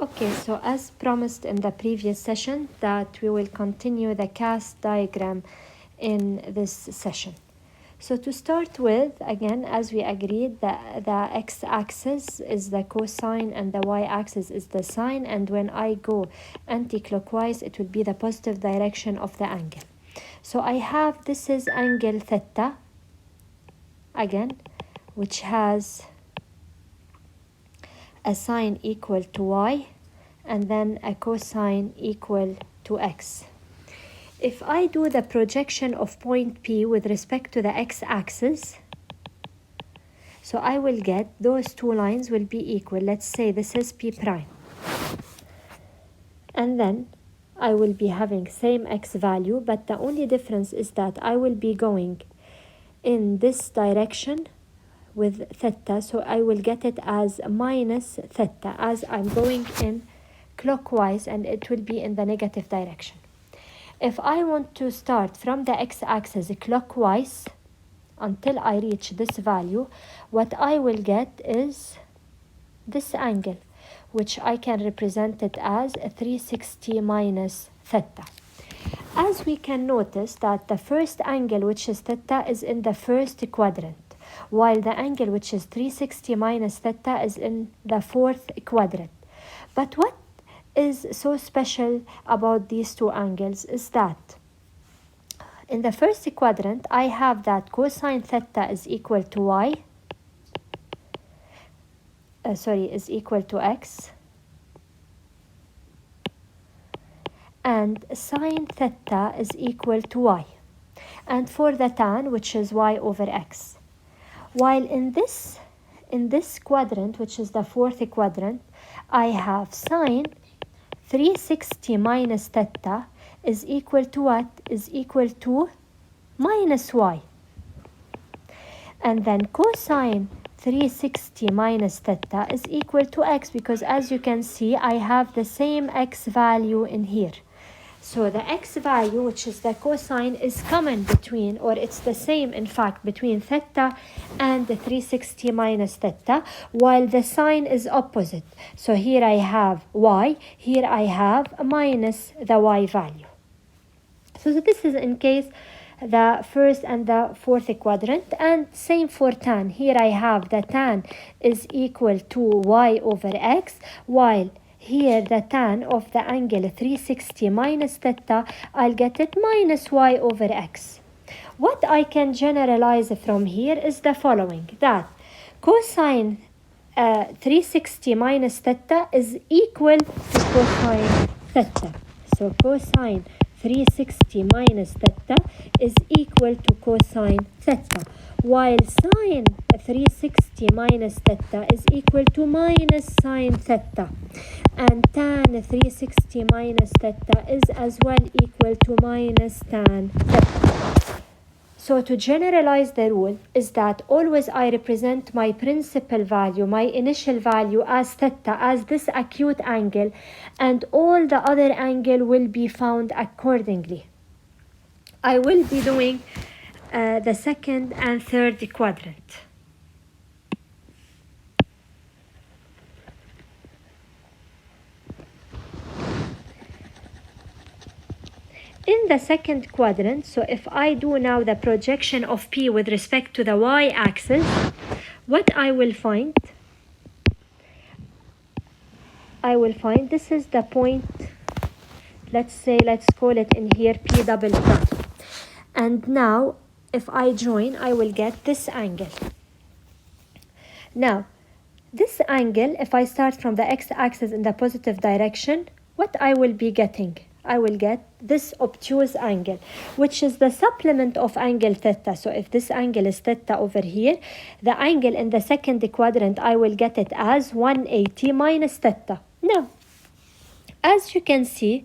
Okay, so as promised in the previous session, that we will continue the cast diagram in this session. So to start with, again, as we agreed, the x-axis is the cosine and the y-axis is the sine, and when I go anti-clockwise, it will be the positive direction of the angle. So I have, this is angle theta, again, which has a sine equal to y and then a cosine equal to x. If I do the projection of point P with respect to the x-axis, so I will get those two lines will be equal. Let's say this is P prime. And then I will be having same x value, but the only difference is that I will be going in this direction with theta, so I will get it as minus theta as I'm going in clockwise, and it will be in the negative direction. If I want to start from the x-axis clockwise until I reach this value, what I will get is this angle, which I can represent it as 360 minus theta. As we can notice that the first angle, which is theta, is in the first quadrant, while the angle which is 360 minus theta is in the fourth quadrant. But what is so special about these two angles is that in the first quadrant I have that cosine theta is equal to y, is equal to x, and sine theta is equal to y, and for the tan, which is y over x. While in this quadrant, which is the fourth quadrant, I have sine 360 minus theta is equal to what? Is equal to minus y. And then cosine 360 minus theta is equal to x, because as you can see, I have the same x value in here. So the x value, which is the cosine, is common between, or it's the same in fact, between theta and the 360 minus theta, while the sine is opposite. So here I have y, here I have minus the y value. So this is in case the first and the fourth quadrant, and same for tan. Here I have the tan is equal to y over x, while here the tan of the angle 360 minus theta, I'll get it minus y over x. What I can generalize from here is the following, that cosine 360 minus theta is equal to cosine theta. So cosine 360 minus theta is equal to cosine theta, while sine 360 minus theta is equal to minus sine theta, and tan 360 minus theta is as well equal to minus tan theta. So to generalize the rule is that always I represent my principal value, my initial value, as theta, as this acute angle, and all the other angle will be found accordingly. I will be doing the second and third quadrant. In the second quadrant, so if I do now the projection of P with respect to the y-axis, what I will find this is the point, let's call it in here P double prime. And now if I join, I will get this angle. Now this angle, if I start from the x-axis in the positive direction, what I will be getting? I will get this obtuse angle, which is the supplement of angle theta. So if this angle is theta over here, the angle in the second quadrant, I will get it as 180 minus theta. Now, as you can see,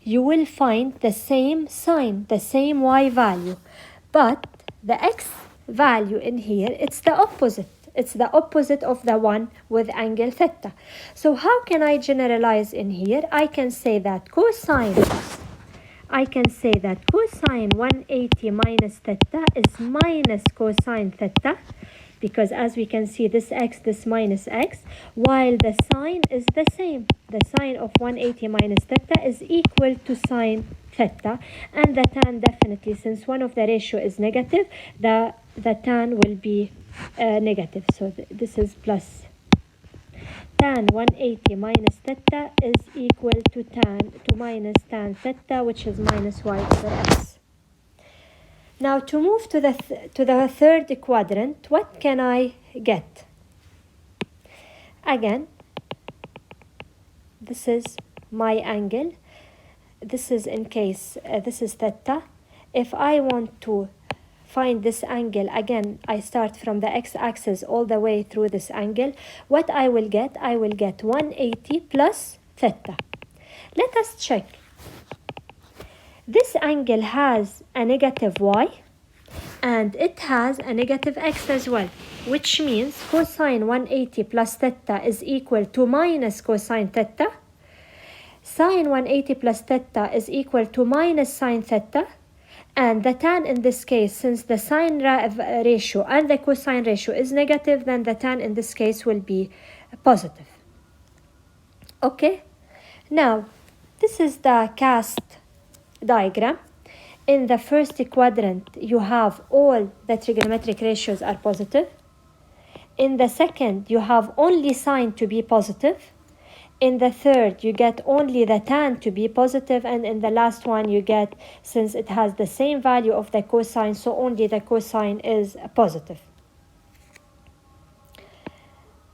you will find the same sine, the same y value, but the x value in here, it's the opposite. It's the opposite of the one with angle theta. So how can I generalize in here? I can say that cosine 180 minus theta is minus cosine theta, because as we can see, this x, this minus x, while the sign is the same. The sine of 180 minus theta is equal to sine theta, and the tan definitely, since one of the ratio is negative, the tan will be negative. So this is plus. Tan 180 minus theta is equal to minus tan theta, which is minus y over x. Now to move to the third quadrant, what can I get? Again, this is my angle. This is in case this is theta. If I want to find this angle, again, I start from the x-axis all the way through this angle. What I will get 180 plus theta. Let us check. This angle has a negative y and it has a negative x as well, which means cosine 180 plus theta is equal to minus cosine theta. Sine 180 plus theta is equal to minus sine theta. And the tan in this case, since the sine ratio and the cosine ratio is negative, then the tan in this case will be positive. Okay? Now, this is the cast diagram. In the first quadrant, you have all the trigonometric ratios are positive. In the second, you have only sine to be positive. In the third, you get only the tan to be positive, and in the last one, you get, since it has the same value of the cosine, so only the cosine is positive.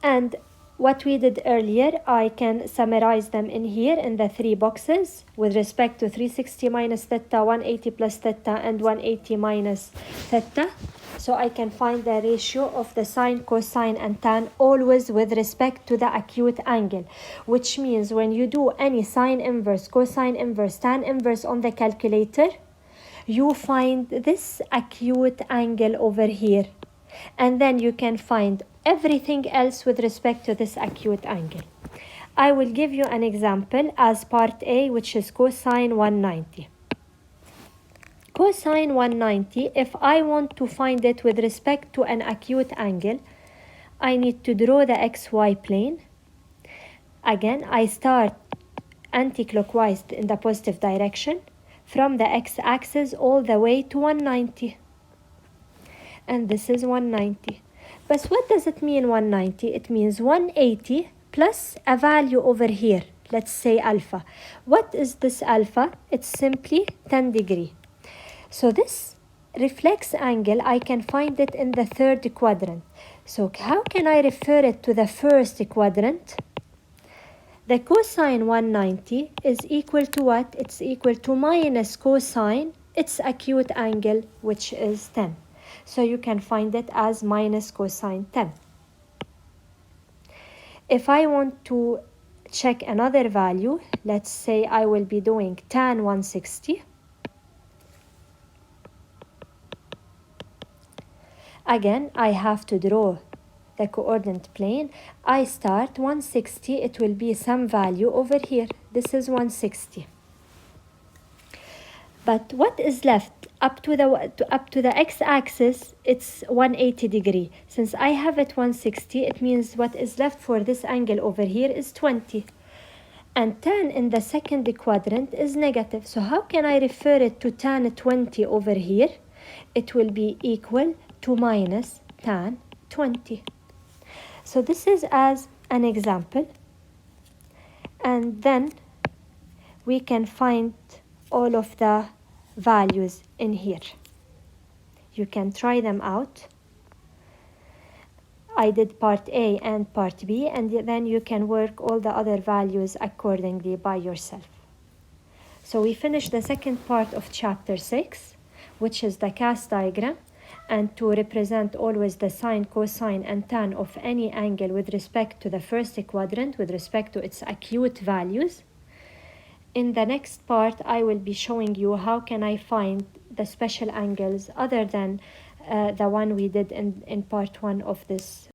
And what we did earlier, I can summarize them in here in the three boxes with respect to 360 minus theta, 180 plus theta, and 180 minus theta. So I can find the ratio of the sine, cosine, and tan always with respect to the acute angle, which means when you do any sine inverse, cosine inverse, tan inverse on the calculator, you find this acute angle over here. And then you can find everything else with respect to this acute angle. I will give you an example as part A, which is cosine 190. Cosine 190, if I want to find it with respect to an acute angle, I need to draw the xy plane. Again, I start anti-clockwise in the positive direction from the x-axis all the way to 190. And this is 190. But what does it mean 190? It means 180 plus a value over here. Let's say alpha. What is this alpha? It's simply 10 degrees. So this reflex angle, I can find it in the third quadrant. So how can I refer it to the first quadrant? The cosine 190 is equal to what? It's equal to minus cosine its acute angle, which is 10. So you can find it as minus cosine 10. If I want to check another value, let's say I will be doing tan 160. Again, I have to draw the coordinate plane. I start 160, it will be some value over here. This is 160. But what is left up to the x-axis? It's 180 degree. Since I have it 160, it means what is left for this angle over here is 20. And tan in the second quadrant is negative. So how can I refer it to tan 20 over here? It will be equal to minus tan 20. So this is as an example. And then we can find all of the values in here. You can try them out. I did part A and part B, and then you can work all the other values accordingly by yourself. So we finished the second part of chapter 6, which is the cast diagram, and to represent always the sine, cosine, and tan of any angle with respect to the first quadrant, with respect to its acute values. In the next part, I will be showing you how can I find the special angles other than the one we did in part 1 of this